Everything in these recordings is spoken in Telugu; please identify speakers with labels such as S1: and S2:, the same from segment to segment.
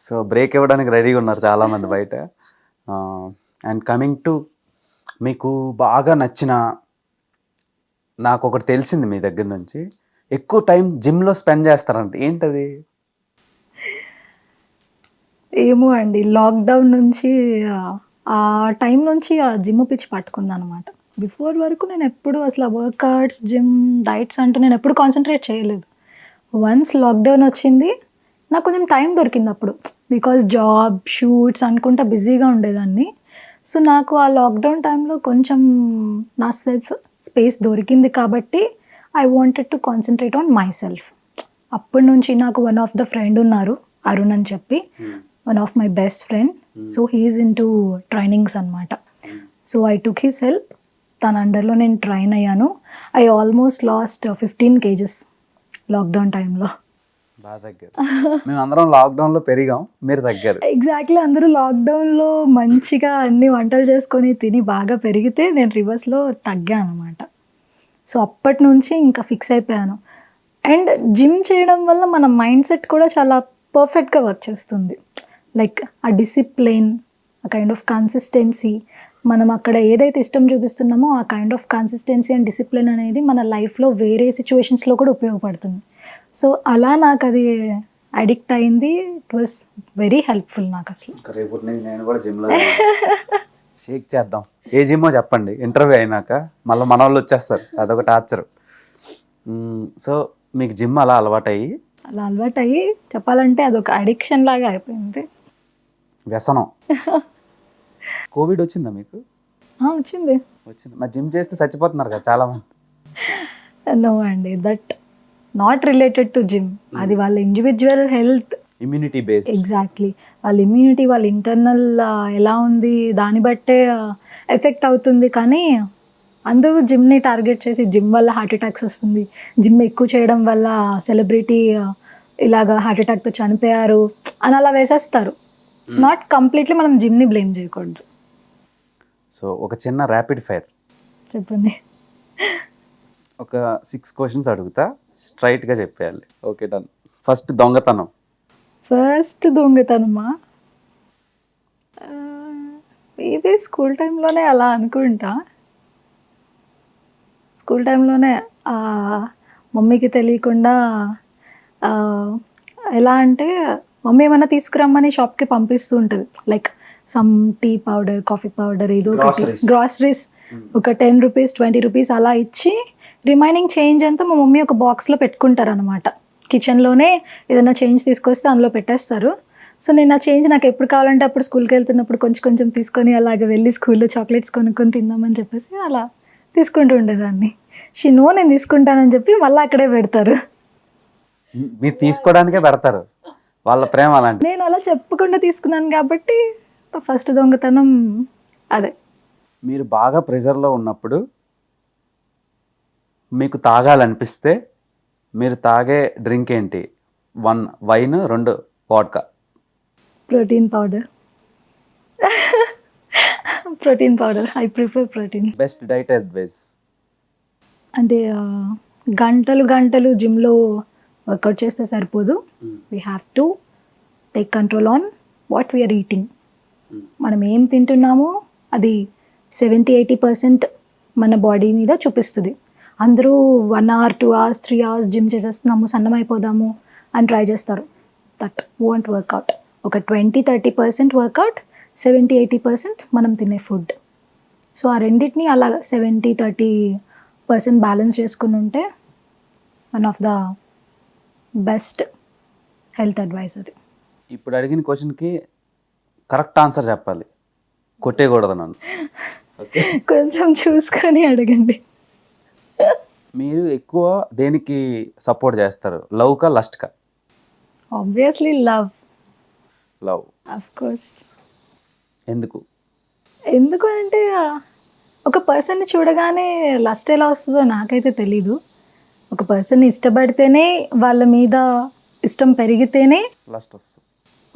S1: సో బ్రేక్ ఇవ్వడానికి రెడీగా ఉన్నారు చాలామంది బయట. అండ్ కమింగ్ టు మీకు బాగా నచ్చిన, నాకు ఒకటి తెలిసింది మీ దగ్గర నుంచి, ఎక్కువ టైం జిమ్లో స్పెండ్ చేస్తారంట, ఏంటది?
S2: ఏమో అండి, లాక్డౌన్ నుంచి ఆ టైం నుంచి ఆ జిమ్ పిచ్చి పట్టుకుంది అనమాట. బిఫోర్ వరకు నేను ఎప్పుడు అసలు వర్కౌట్స్, జిమ్, డైట్స్ అంటూ నేను ఎప్పుడు కాన్సన్ట్రేట్ చేయలేదు. వన్స్ లాక్డౌన్ వచ్చింది, నాకు కొంచెం టైం దొరికింది అప్పుడు. బికాజ్ జాబ్, షూట్స్ అనుకుంటా బిజీగా ఉండేదాన్ని. సో నాకు ఆ లాక్డౌన్ టైంలో కొంచెం నా సెల్ఫ్ స్పేస్ దొరికింది కాబట్టి I wanted to concentrate on my self. అప్పటి నుంచి నాకు వన్ ఆఫ్ ద ఫ్రెండ్ ఉన్నారు, అరుణ్ అని చెప్పి, one of my best friend. So he's into trainings అనమాట. So I took his help. తన అండర్లో నేను ట్రైన్ అయ్యాను. I almost lost 15 kgs lockdown టైంలో.
S1: బాగా తగ్గారు. మేము అందరం లాక్డౌన్లో పెరిగాం, మీరు తగ్గారు.
S2: ఎగ్జాక్ట్లీ, అందరూ లాక్డౌన్లో మంచిగా అన్ని వంటలు చేసుకొని తిని బాగా పెరిగితే నేను రివర్స్లో తగ్గాను అనమాట. సో అప్పటి నుంచి ఇంకా ఫిక్స్ అయిపోయాను. అండ్ జిమ్ చేయడం వల్ల మన మైండ్ సెట్ కూడా చాలా పర్ఫెక్ట్గా వర్క్ చేస్తుంది. లైక్ ఆ డిసిప్లిన్, ఆ కైండ్ ఆఫ్ కన్సిస్టెన్సీ, మనం అక్కడ ఏదైతే ఇష్టం చూపిస్తున్నామో ఆ kind of consistency and discipline అనేది మన లైఫ్లో వేరే సిచ్యువేషన్స్లో కూడా ఉపయోగపడుతుంది. సో అలా నాకు అది అడిక్ట్ అయింది. ఇట్ వాస్ వెరీ హెల్ప్ఫుల్ నాకు అసలు.
S1: రేపు నేను కూడా జిమ్లో షేక్ చేద్దాం. ఏ జిమ్మో చెప్పండి, ఇంటర్వ్యూ అయినాక మళ్ళీ మన వాళ్ళు వచ్చేస్తారు, అదొక టార్చర్. సో మీకు జిమ్ అలా అలవాటయ్యి
S2: చెప్పాలంటే అదొక అడిక్షన్ లాగా అయిపోయింది.
S1: వ్యసనం. కోవిడ్ వచ్చిందా మీకు?
S2: వచ్చింది.
S1: మరి జిమ్ చేస్తే చచ్చిపోతున్నారు కదా చాలామంది.
S2: నో అండి, that not related to gym. అది వాళ్ళ individual health,
S1: immunity based.
S2: Exactly, వాళ్ళ ఇమ్యూనిటీ, వాళ్ళ ఇంటర్నల్ ఎలా ఉంది దాన్ని బట్టే ఎఫెక్ట్ అవుతుంది. కానీ అందరూ జిమ్ని టార్గెట్ చేసి జిమ్ వల్ల హార్ట్ అటాక్స్ వస్తుంది, జిమ్ ఎక్కువ చేయడం వల్ల సెలబ్రిటీ ఇలాగా హార్ట్ అటాక్తో చనిపోయారు అని అలా వేసేస్తారు. ఇట్స్ నాట్ కంప్లీట్లీ మనం జిమ్ని బ్లేమ్ చేయకూడదు.
S1: సో ఒక చిన్న ర్యాపిడ్ ఫైర్
S2: చెప్పండి.
S1: ఒక 6 questions అడుగుతా, స్ట్రైట్గా చెప్పేయాలి. Okay, done. ఫస్ట్ దొంగతనమా?
S2: మేబీ స్కూల్ టైంలోనే అలా అనుకుంటా. స్కూల్ టైంలోనే మమ్మీకి తెలియకుండా ఎలా అంటే, మమ్మీ ఏమైనా తీసుకురమ్మని షాప్కి పంపిస్తూ ఉంటుంది. Like some tea powder, coffee powder, ఏదో ఒకటి గ్రాసరీస్, ఒక 10 రూపీస్ 20 రూపీస్ అలా ఇచ్చి రిమైనింగ్ చేంజ్ అంతా మా మమ్మీ ఒక బాక్స్లో పెట్టుకుంటారు అనమాట. కిచెన్లోనే ఏదైనా చేంజ్ తీసుకొస్తే అందులో పెట్టేస్తారు. సో నేను ఆ చేంజ్ నాకు ఎప్పుడు కావాలంటే అప్పుడు స్కూల్కి వెళ్తున్నప్పుడు కొంచెం కొంచెం తీసుకొని అలాగే వెళ్ళి స్కూల్లో చాక్లెట్స్ కొనుక్కొని తిందామని చెప్పేసి అలా తీసుకుంటూ ఉండేదాన్ని. షినో నేను తీసుకుంటానని చెప్పి మళ్ళీ అక్కడే పెడతారు.
S1: మీరు తీసుకోవడానికే పెడతారు, వాళ్ళ ప్రేమ అలాంటి.
S2: నేను అలా చెప్పకుండా తీసుకున్నాను కాబట్టి ఫస్ట్ దొంగతనం అదే.
S1: మీరు బాగా ప్రెషర్లో ఉన్నప్పుడు మీకు తాగాలనిపిస్తే మీరు తాగే డ్రింక్ ఏంటి? 1 wine, 2 vodka.
S2: Protein powder. I prefer protein.
S1: Best diet advice
S2: అంటే గంటలు జిమ్లో వర్కౌట్ చేస్తే సరిపోదు. We have to take control on what we're eating. మనం ఏం తింటున్నామో అది 70-80% మన బాడీ మీద చూపిస్తుంది. అందరూ 1 hour 2 hours 3 hours జిమ్ చేసేస్తున్నాము, సన్నమైపోదాము అని ట్రై చేస్తారు. That won't work out. ఒక 20-30% వర్కౌట్, 70-80% మనం తినే ఫుడ్. సో ఆ రెండింటిని అలా 70-30% బ్యాలెన్స్ చేసుకుని ఉంటే one of the best health advice అది.
S1: ఇప్పుడు అడిగిన క్వశ్చన్కి కరెక్ట్ ఆన్సర్ చెప్పాలి, కొట్టేయకూడదు నన్ను. ఓకే,
S2: కొంచెం చూసుకొని అడగండి.
S1: మీరు ఎక్కువ దేనికి సపోర్ట్ చేస్తారు, లవ్కా లస్ట్కా?
S2: Obviously love. Of course. ఎందుకు అంటే ఒక పర్సన్ని చూడగానే లస్ట్ ఎలా వస్తుందో నాకైతే తెలీదు. ఒక పర్సన్ని ఇష్టపడితేనే, వాళ్ళ మీద ఇష్టం పెరిగితేనే
S1: లస్ట్ వస్తుంది.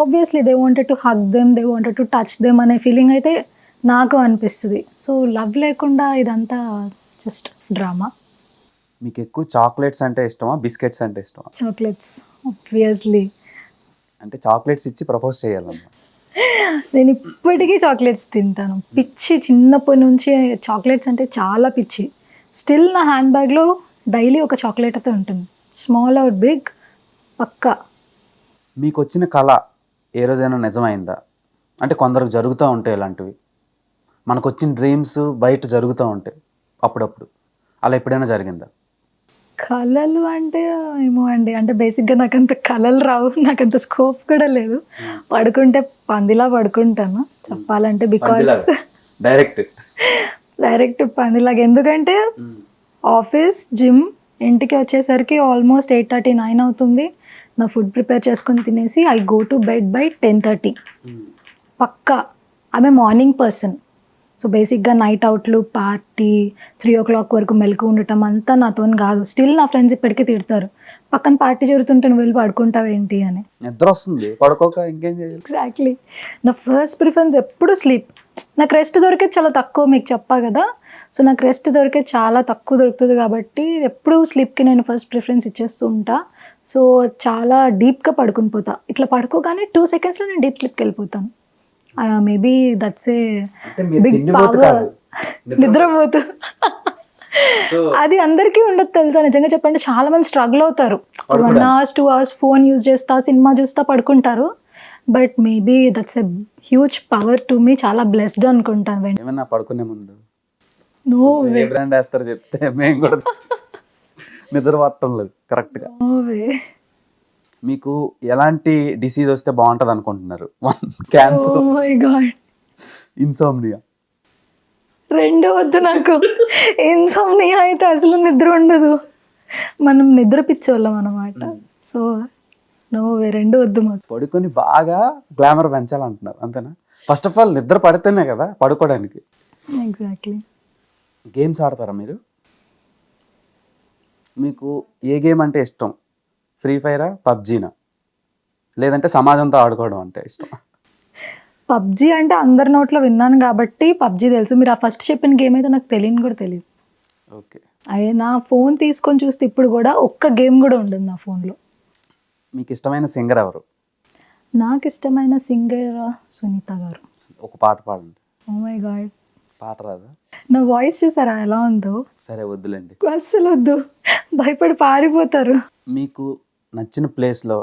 S2: Obviously they wanted to hug them, they wanted to touch them అనే ఫీలింగ్ అయితే నాకు అనిపిస్తుంది. సో లవ్ లేకుండా ఇదంతా జస్ట్ డ్రామా.
S1: మీకు ఎక్కువ చాక్లెట్స్ అంటే ఇష్టమా, బిస్కెట్స్ అంటే ఇష్టమా?
S2: Chocolates obviously.
S1: అంటే చాక్లెట్స్ ఇచ్చి ప్రపోజ్ చేయాలన్నమాట.
S2: నేను ఇప్పటికీ చాక్లెట్స్ తింటాను. పిచ్చి చిన్నప్పటి నుంచి చాక్లెట్స్ అంటే చాలా పిచ్చి. స్టిల్ నా హ్యాండ్ బ్యాగ్లో డైలీ ఒక చాక్లెట్ అయితే ఉంటుంది. స్మాల్ ఆర్ బిగ్ పక్కా.
S1: మీకు వచ్చిన కళ ఏ రోజైనా నిజమైందా? అంటే కొందరికి జరుగుతూ ఉంటాయి ఇలాంటివి. మనకు వచ్చిన డ్రీమ్స్ బయట జరుగుతూ ఉంటాయి అప్పుడప్పుడు. అలా ఎప్పుడైనా జరిగిందా?
S2: కళలు అంటే ఏమో అండి, అంటే బేసిక్గా నాకు అంత కళలు రావు, నాకు అంత స్కోప్ కూడా లేదు. పడుకుంటే పందిలా పడుకుంటాను చెప్పాలంటే, బికాస్ డైరెక్ట్ పందిలాగా. ఎందుకంటే ఆఫీస్, జిమ్, ఇంటికి వచ్చేసరికి ఆల్మోస్ట్ 8:30, 9 అవుతుంది. నా ఫుడ్ ప్రిపేర్ చేసుకొని తినేసి I go to bed by 10:30 పక్కా. ఆమె మార్నింగ్ పర్సన్. సో బేసిక్గా నైట్ అవుట్లు, పార్టీ, 3 o'clock వరకు మెలకు ఉండటం అంతా నాతో కాదు. స్టిల్ నా ఫ్రెండ్స్ ఇప్పటికీ తిడతారు, పక్కన పార్టీ జరుగుతుంటే నువ్వు వెళ్ళి పడుకుంటావు ఏంటి అని.
S1: నిద్ర వస్తుంది పడుకోక ఇంకేం చేయాలి.
S2: ఎగ్జాక్ట్లీ. నా ఫస్ట్ ప్రిఫరెన్స్ ఎప్పుడు స్లీప్. నాకు రెస్ట్ దొరికేది చాలా తక్కువ, మీకు చెప్పా కదా. సో నాకు రెస్ట్ దొరికేది చాలా తక్కువ దొరుకుతుంది కాబట్టి ఎప్పుడు స్లీప్కి నేను ఫస్ట్ ప్రిఫరెన్స్ ఇచ్చేస్తూ ఉంటా. సో చాలా డీప్గా పడుకుని పోతా. ఇట్లా పడుకోగానే 2 secondsలో నేను డీప్ స్లీప్కి వెళ్ళిపోతాను. Maybe that's a big power. నిద్రపోతూ అది అందరికీ ఉండదు తెలుసా. నిజంగా చెప్పండి, చాలా మంది స్ట్రగుల్ అవుతారు. 1 hour 2 hours ఫోన్ యూజ్ చేస్తా, సినిమా చూస్తా పడుకుంటారు. But maybe that's a huge power to me. చాలా బ్లెస్డ్ అనుకుంటాను.
S1: ఏమన్నా పడుకునే ముందు
S2: నో
S1: ఏ బ్రాండ్ వేస్తారు చెప్తే మేము కూడా నిద్ర పట్టడం లేదు కరెక్ట్గా.
S2: వే.
S1: మీకు ఎలాంటి డిసీజ్ వస్తే బాగుంటుంది అనుకుంటున్నారు? 1 cancer,
S2: oh my God,
S1: insomnia.
S2: 2 వద్దు నాకు. ఇన్సోమ్నియా అయితే అసలు నిద్ర ఉండదు. మనం నిద్ర పిచ్చోళ్ళం అన్నమాట. సో నో వే, 2 వద్దు మాకు.
S1: పడుకొని బాగా గ్లామర్ పెంచాలంటున్నారు అంతేనా? ఫస్ట్ ఆఫ్ ఆల్ నిద్ర పడితేనే కదా పడుకోవడానికి.
S2: ఎగ్జాక్ట్లీ.
S1: గేమ్స్ ఆడతారా మీరు? మీకు ఏ గేమ్ అంటే ఇష్టం? ఫ్రీ ఫైరా, పబ్జీనా, లేదంటే సమాజంతో ఆడుకోవడం అంటే ఇష్టం?
S2: పబ్జీ అంటే అందరి నోట్లో విన్నాను కాబట్టి పబ్జీ తెలుసు. మీరు ఆ ఫస్ట్ చెప్పిన గేమ్ అయితే నాకు తెలియని కూడా తెలియదు.
S1: ఓకే.
S2: అయ్యే నా ఫోన్ తీసుకొని చూస్తే ఇప్పుడు కూడా ఒక్క గేమ్ కూడా ఉండదు నా ఫోన్లో.
S1: మీకు ఇష్టమైన సింగర్ ఎవరు?
S2: నాకు ఇష్టమైన సింగర్ సునీత గారు.
S1: ఒక పాట పాడండి.
S2: ఓ మై గాడ్,
S1: పాట రాదా?
S2: నా వాయిస్ చూసారా ఎలా ఉందో?
S1: సరే వద్దులేండి.
S2: అస్సలు వద్దు, భయపడి పారిపోతారు.
S1: మీకు నచ్చిన ప్లేస్లో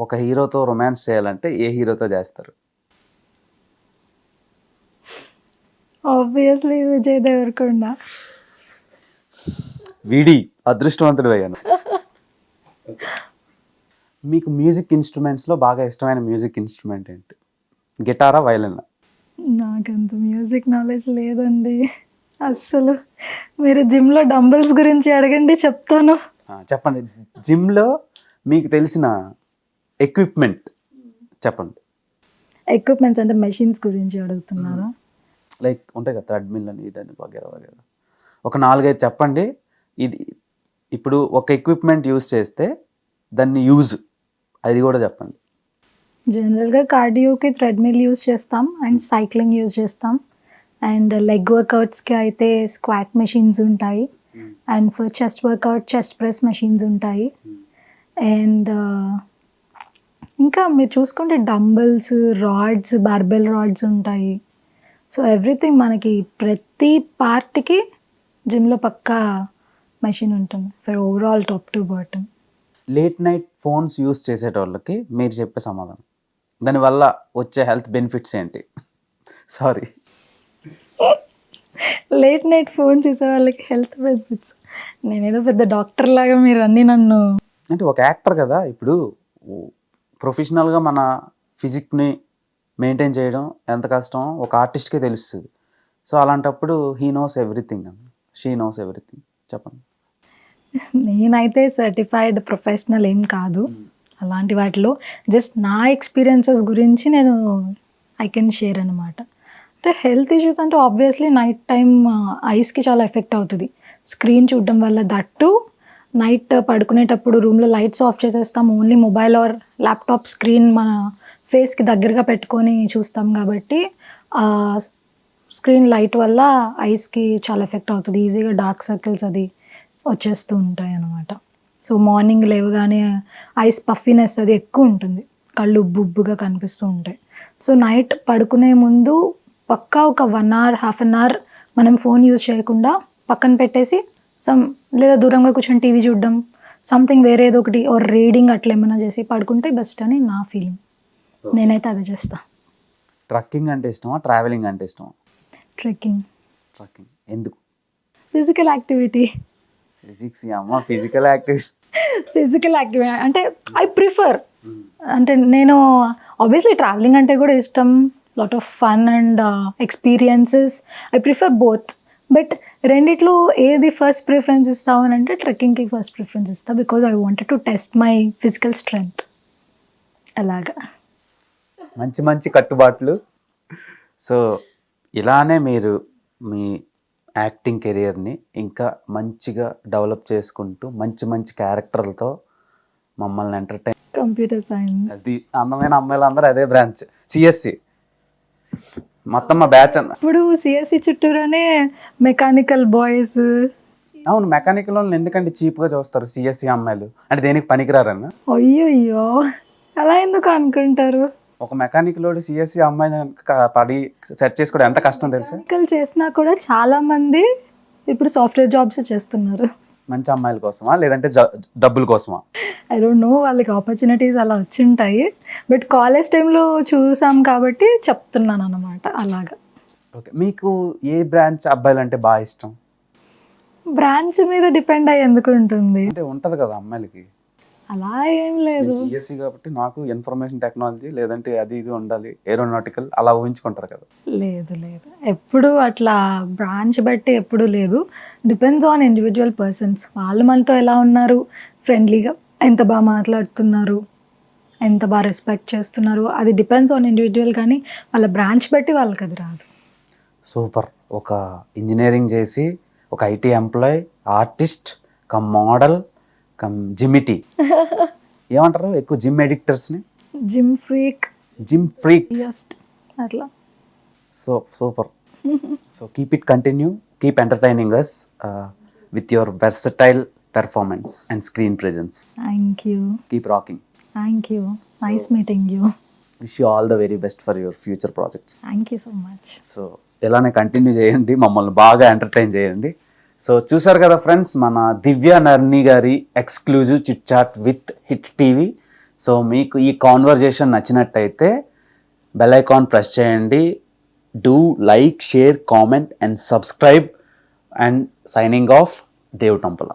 S1: ఒక హీరోతో రొమాన్స్ చేయాలంటే ఏ హీరోతో చేస్తారు?
S2: ఆబ్వియస్లీ విజయ్ దేవరకొండ.
S1: వీడి అదృష్టవంతుడు అయ్యాను. మీకు మ్యూజిక్ ఇన్స్ట్రుమెంట్స్లో బాగా ఇష్టమైన మ్యూజిక్ ఇన్స్ట్రుమెంట్ ఏంటి? గిటారా, వైలినా?
S2: నాకంత మ్యూజిక్ నాలెడ్జ్ లేదండి అస్సలు. మీరు జిమ్లో డంబుల్స్ గురించి అడగండి చెప్తాను.
S1: చెప్పండి. జిమ్లో మీకు తెలిసిన ఎక్విప్మెంట్ చెప్పండి.
S2: ఎక్విప్మెంట్స్ అంటే మెషిన్స్ గురించి అడుగుతున్నారా?
S1: లైక్ ఉంటాయి కదా, థ్రెడ్మిల్ అని, ఇదని వగేరా వగేరా. ఒక 4-5 చెప్పండి. ఇది ఇప్పుడు ఒక ఎక్విప్మెంట్ యూజ్ చేస్తే దాన్ని యూజ్ అది కూడా చెప్పండి.
S2: జనరల్గా కార్డియోకి థ్రెడ్మిల్ యూజ్ చేస్తాం అండ్ సైక్లింగ్ యూజ్ చేస్తాం. అండ్ లెగ్ వర్కౌట్స్కి అయితే స్క్వాట్ మెషిన్స్ ఉంటాయి. And for chest workout chest press machines ఉంటాయి. అండ్ ఇంకా మీరు చూసుకుంటే డంబుల్స్, రాడ్స్, బార్బెల్ రాడ్స్ ఉంటాయి. సో ఎవ్రీథింగ్ మనకి ప్రతి పార్ట్కి జిమ్లో పక్కా మెషిన్ ఉంటుంది for overall top to bottom.
S1: Late night phones use చేసేటోళ్ళకి మీరు చెప్పే సమాధానం, దానివల్ల వచ్చే హెల్త్ బెనిఫిట్స్ ఏంటి? సారీ,
S2: లేట్ నైట్ ఫోన్ చూసే వాళ్ళకి హెల్త్ బెనిఫిట్స్. నేనేదో పెద్ద డాక్టర్ లాగా మీరు అన్నీ నన్ను.
S1: అంటే ఒక యాక్టర్ కదా, ఇప్పుడు ప్రొఫెషనల్గా మన ఫిజిక్ని మెయింటైన్ చేయడం ఎంత కష్టం ఒక ఆర్టిస్ట్కే తెలుస్తుంది. సో అలాంటప్పుడు he knows everything and she knows everything. చెప్పండి.
S2: నేనైతే సర్టిఫైడ్ ప్రొఫెషనల్ ఏం కాదు అలాంటి వాటిలో. జస్ట్ నా ఎక్స్పీరియన్సెస్ గురించి నేను ఐ కెన్ షేర్ అనమాట. అంటే హెల్త్ ఇష్యూస్ అంటే ఆబ్వియస్లీ నైట్ టైం ఐస్కి చాలా ఎఫెక్ట్ అవుతుంది స్క్రీన్ చూడడం వల్ల. దట్టు నైట్ పడుకునేటప్పుడు రూమ్లో లైట్స్ ఆఫ్ చేసేస్తాం, only mobile are laptop screen మన ఫేస్కి దగ్గరగా పెట్టుకొని చూస్తాం కాబట్టి స్క్రీన్ లైట్ వల్ల ఐస్కి చాలా ఎఫెక్ట్ అవుతుంది. ఈజీగా డార్క్ సర్కిల్స్ అది వచ్చేస్తూ ఉంటాయి అన్నమాట. సో మార్నింగ్ లేవగానే ఐస్ పఫీనెస్ అది ఎక్కువ ఉంటుంది, కళ్ళు ఉబ్బుగా కనిపిస్తూ ఉంటాయి. సో నైట్ పడుకునే ముందు పక్కా ఒక 1 hour, హాఫ్ అన్ అవర్ మనం ఫోన్ యూజ్ చేయకుండా పక్కన పెట్టేసి లేదా దూరంగా కూర్చొని టీవీ చూడడం, సంథింగ్ వేరే ఏదో ఒకటి ఆర్ రీడింగ్ అట్లా ఏమైనా చేసి పడుకుంటే బెస్ట్ అని నా ఫీలింగ్. నేనైతే అదే చేస్తా.
S1: ట్రక్కింగ్ అంటే ఇష్టమా, ట్రావెలింగ్ అంటే ఇష్టమా?
S2: ట్రెక్కింగ్.
S1: ట్రక్కింగ్ ఎందుకు?
S2: Physical activity.
S1: ఫిజిక్స్ అమ్మ, ఫిజికల్ యాక్టివిటీ.
S2: ఫిజికల్ యాక్టివిటీ అంటే ఐ ప్రిఫర్. అంటే నేను ఆబ్వియస్లీ ట్రావెలింగ్ అంటే కూడా ఇష్టం, lot of fun and experiences. I prefer both. But రెండిట్లో ఏది ఫస్ట్ ప్రిఫరెన్స్ ఇస్తావు అని అంటే ట్రెక్కింగ్కి ఫస్ట్ ప్రిఫరెన్స్ ఇస్తా, because I wanted to test my physical strength. అలాగా
S1: మంచి మంచి కట్టుబాట్లు. సో ఇలానే మీరు మీ యాక్టింగ్ కెరియర్ని ఇంకా మంచిగా డెవలప్ చేసుకుంటూ మంచి మంచి క్యారెక్టర్లతో మమ్మల్ని ఎంటర్టైన్.
S2: Computer science.
S1: అది అందమైన అమ్మాయిలందరూ అదే బ్రాంచ్, సిఎస్సి మొత్తం మా బ్యాచ్ అన్న.
S2: ఇప్పుడు సిఎస్సి చుట్టూరానే మెకానికల్ బాయ్స్.
S1: అవును, మెకానికల్ వాళ్ళని ఎందుకంటే చీప్గా చూస్తారు సిఎస్సి అమ్మాయిలు, అంటే దేనికి పనికిరారన్న.
S2: అయ్యో అలా ఎందుకు అనుకుంటారు?
S1: ఒక మెకానికల్ వాడు సిఎస్సి అమ్మాయి పడి సెట్ చేసుకోవడం ఎంత కష్టం తెలుసా?
S2: మెకానికల్ చేసినా కూడా చాలా మంది ఇప్పుడు సాఫ్ట్వేర్ జాబ్స్ చేస్తున్నారు.
S1: మంచి అమ్మాయిల కోసమా లేదంటే డబ్బుల కోసమా?
S2: ఐ డోంట్ నో, వాళ్ళకి ఆపర్చునిటీస్ అలా వచ్చి ఉంటాయి. బట్ కాలేజ్ టైంలో చూసాం కాబట్టి చెప్తున్నాను అన్నమాట. అలాగా.
S1: ఓకే, మీకు ఏ బ్రాంచ్ అబ్బాయిలు అంటే బాగా ఇష్టం?
S2: బ్రాంచ్ మీద డిపెండ్ అయ్యి ఎందుకు ఉంటుంది,
S1: అంటే ఉంటది కదా అమ్మాయిలకి.
S2: అలా ఏం లేదు.
S1: సిఎస్సి కాబట్టి నాకు ఇన్ఫర్మేషన్ టెక్నాలజీ లేదంటే అది ఇది ఉండాలి, ఏరోనాటికల్ అలా ఊహించుకుంటారు కదా.
S2: లేదు ఎప్పుడు అట్లా బ్రాంచ్ బట్టి ఎప్పుడు లేదు. Depends on individual persons. వాళ్ళు మనతో ఎలా ఉన్నారు, ఫ్రెండ్లీగా ఎంత బాగా మాట్లాడుతున్నారు, ఎంత బాగా రెస్పెక్ట్ చేస్తున్నారు, అది డిపెండ్స్ ఆన్ ఇండివిజువల్. కానీ వాళ్ళ బ్రాంచ్ బట్టి వాళ్ళకి అది రాదు.
S1: సూపర్. ఒక ఇంజనీరింగ్ చేసి ఒక IT employee, artist cum model cum జిమిటీ, ఏమంటారు ఎక్కువ జిమ్ ఎడిక్టర్స్ని?
S2: Gym freak. జస్ట్ అట్లా.
S1: So super. So keep it continue, keep entertaining us with your versatile performance and screen presence.
S2: Thank you.
S1: Keep rocking.
S2: Thank you. Nice meeting you.
S1: Wish you all the very best for your future projects.
S2: Thank you so much.
S1: So ఇలానే కంటిన్యూ చేయండి, మమ్మల్ని బాగా ఎంటర్టైన్ చేయండి. సో చూసారు కదా ఫ్రెండ్స్, మన దివ్య నర్ని గారి exclusive chit chat with hit TV. So మీకు ఈ కాన్వర్జేషన్ నచ్చినట్టయితే బెల్ ఐకాన్ ప్రెస్ చేయండి. Do like, share, comment and subscribe. And signing off, Dev టంపల.